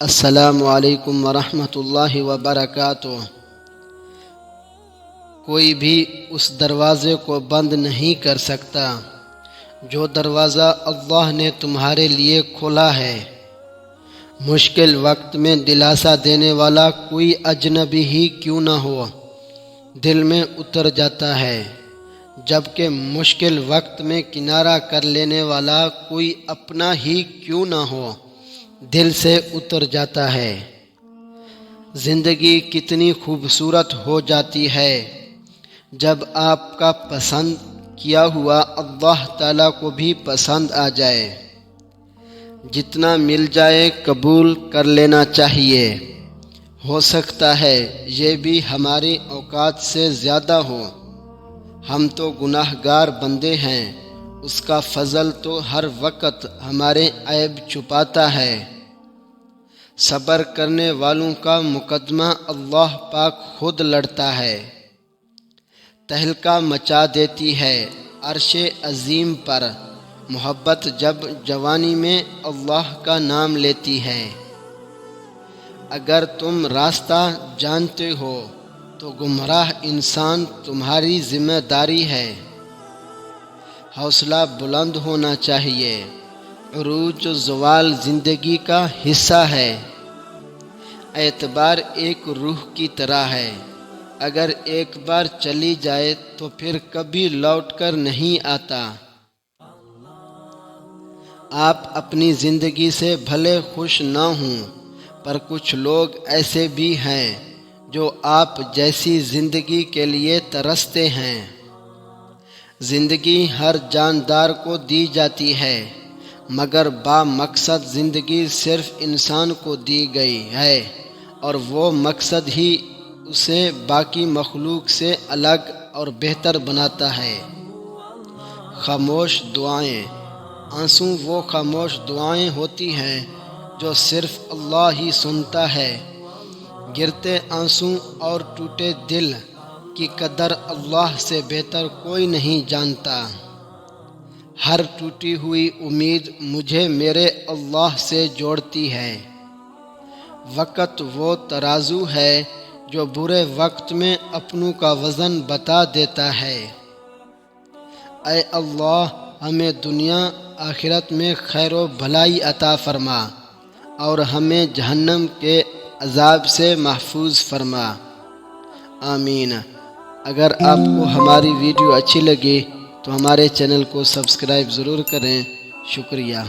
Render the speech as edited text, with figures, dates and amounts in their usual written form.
السلام علیکم ورحمۃ اللہ وبرکاتہ۔ کوئی بھی اس دروازے کو بند نہیں کر سکتا جو دروازہ اللہ نے تمہارے لیے کھولا ہے۔ مشکل وقت میں دلاسا دینے والا کوئی اجنبی ہی کیوں نہ ہو، دل میں اتر جاتا ہے، جبکہ مشکل وقت میں کنارہ کر لینے والا کوئی اپنا ہی کیوں نہ ہو، دل سے اتر جاتا ہے۔ زندگی کتنی خوبصورت ہو جاتی ہے جب آپ کا پسند کیا ہوا اللہ تعالیٰ کو بھی پسند آ جائے۔ جتنا مل جائے قبول کر لینا چاہیے، ہو سکتا ہے یہ بھی ہماری اوقات سے زیادہ ہو۔ ہم تو گناہ گار بندے ہیں، اس کا فضل تو ہر وقت ہمارے عیب چھپاتا ہے۔ صبر کرنے والوں کا مقدمہ اللہ پاک خود لڑتا ہے۔ تہلکہ مچا دیتی ہے عرش عظیم پر محبت جب جوانی میں اللہ کا نام لیتی ہے۔ اگر تم راستہ جانتے ہو تو گمراہ انسان تمہاری ذمہ داری ہے۔ حوصلہ بلند ہونا چاہیے، عروج و زوال زندگی کا حصہ ہے۔ اعتبار ایک روح کی طرح ہے، اگر ایک بار چلی جائے تو پھر کبھی لوٹ کر نہیں آتا۔ آپ اپنی زندگی سے بھلے خوش نہ ہوں، پر کچھ لوگ ایسے بھی ہیں جو آپ جیسی زندگی کے لیے ترستے ہیں۔ زندگی ہر جاندار کو دی جاتی ہے، مگر با مقصد زندگی صرف انسان کو دی گئی ہے، اور وہ مقصد ہی اسے باقی مخلوق سے الگ اور بہتر بناتا ہے۔ خاموش دعائیں۔ آنسو وہ خاموش دعائیں ہوتی ہیں جو صرف اللہ ہی سنتا ہے۔ گرتے آنسو اور ٹوٹے دل کی قدر اللہ سے بہتر کوئی نہیں جانتا۔ ہر ٹوٹی ہوئی امید مجھے میرے اللہ سے جوڑتی ہے۔ وقت وہ ترازو ہے جو برے وقت میں اپنوں کا وزن بتا دیتا ہے۔ اے اللہ، ہمیں دنیا آخرت میں خیر و بھلائی عطا فرما اور ہمیں جہنم کے عذاب سے محفوظ فرما، آمین۔ اگر آپ کو ہماری ویڈیو اچھی لگی تو ہمارے چینل کو سبسکرائب ضرور کریں۔ شکریہ۔